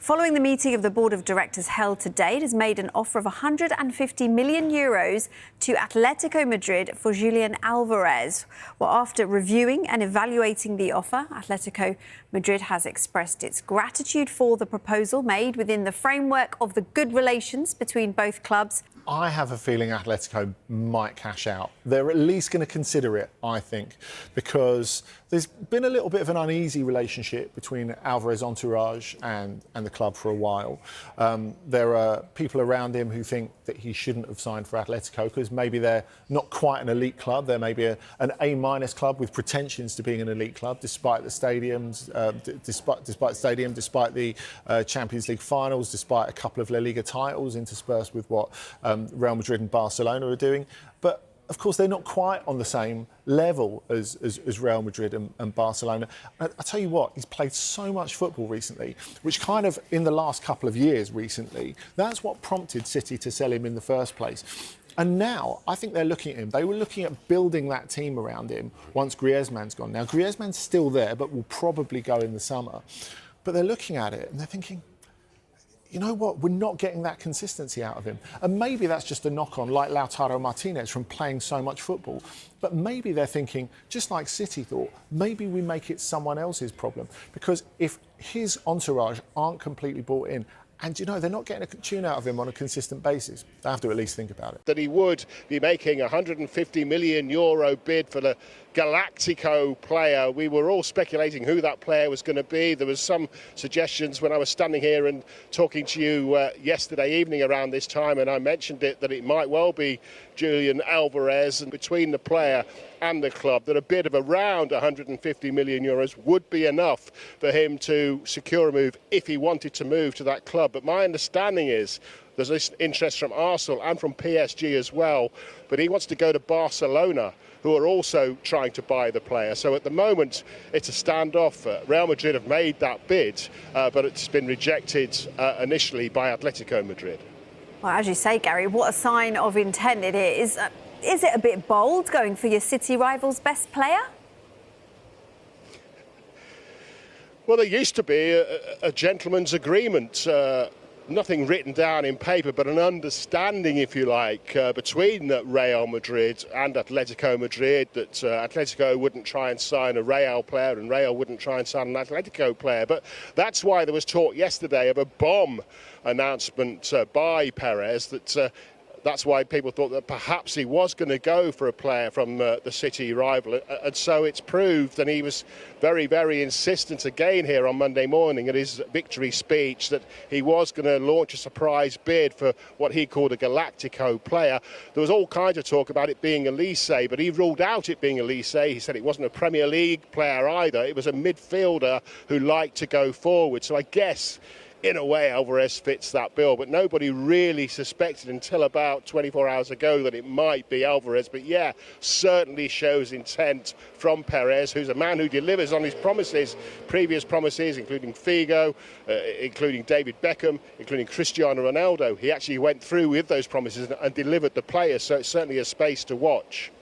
Following the meeting of the board of directors held today, it has made an offer of €150 million to Atletico Madrid for Julián Álvarez. Well, after reviewing and evaluating the offer, Atletico Madrid has expressed its gratitude for the proposal made within the framework of the good relations between both clubs. I have a feeling Atletico might cash out. They're at least going to consider it, I think, because there's been a little bit of an uneasy relationship between Álvarez entourage and the club for a while. There are people around him who think that he shouldn't have signed for Atletico because maybe they're not quite an elite club. They're maybe an A- club with pretensions to being an elite club, despite the stadiums, despite the Champions League finals, despite a couple of La Liga titles interspersed with what Real Madrid and Barcelona are doing. But of course, they're not quite on the same level as Real Madrid and Barcelona. I tell you what, he's played so much football recently, which kind of, in the last couple of years recently, that's what prompted City to sell him in the first place. And now, I think they're looking at him. They were looking at building that team around him once Griezmann's gone. Now, Griezmann's still there, but will probably go in the summer. But they're looking at it and they're thinking, you know what, we're not getting that consistency out of him. And maybe that's just a knock-on, like Lautaro Martinez, from playing so much football. But maybe they're thinking, just like City thought, maybe we make it someone else's problem. Because if his entourage aren't completely bought in, and, you know, they're not getting a tune out of him on a consistent basis, they have to at least think about it. That he would be making a €150 million bid for the Galactico player. We were all speculating who that player was going to be. There was some suggestions when I was standing here and talking to you yesterday evening around this time, and I mentioned it, that it might well be Julián Álvarez. And between the player and the club, that a bid of around €150 million would be enough for him to secure a move if he wanted to move to that club. But my understanding is there's this interest from Arsenal and from PSG as well, but he wants to go to Barcelona, who are also trying to buy the player. So at the moment, it's a standoff. Real Madrid have made that bid, but it's been rejected initially by Atletico Madrid. Well, as you say, Gary, what a sign of intent it is. Is it a bit bold going for your City rival's best player? Well, there used to be a gentleman's agreement. Nothing written down in paper, but an understanding, if you like, between Real Madrid and Atletico Madrid, that Atletico wouldn't try and sign a Real player and Real wouldn't try and sign an Atletico player. But that's why there was talk yesterday of a bomb announcement by Perez, that's why people thought that perhaps he was going to go for a player from the City rival. And so it's proved, and he was very, very insistent again here on Monday morning at his victory speech, that he was going to launch a surprise bid for what he called a Galactico player. There was all kinds of talk about it being Elise, but he ruled out it being Elise. He said it wasn't a Premier League player either. It was a midfielder who liked to go forward. So I guess, in a way, Álvarez fits that bill, but nobody really suspected until about 24 hours ago that it might be Álvarez. But yeah, certainly shows intent from Perez, who's a man who delivers on his promises, previous promises, including Figo, including David Beckham, including Cristiano Ronaldo. He actually went through with those promises and delivered the players, so it's certainly a space to watch.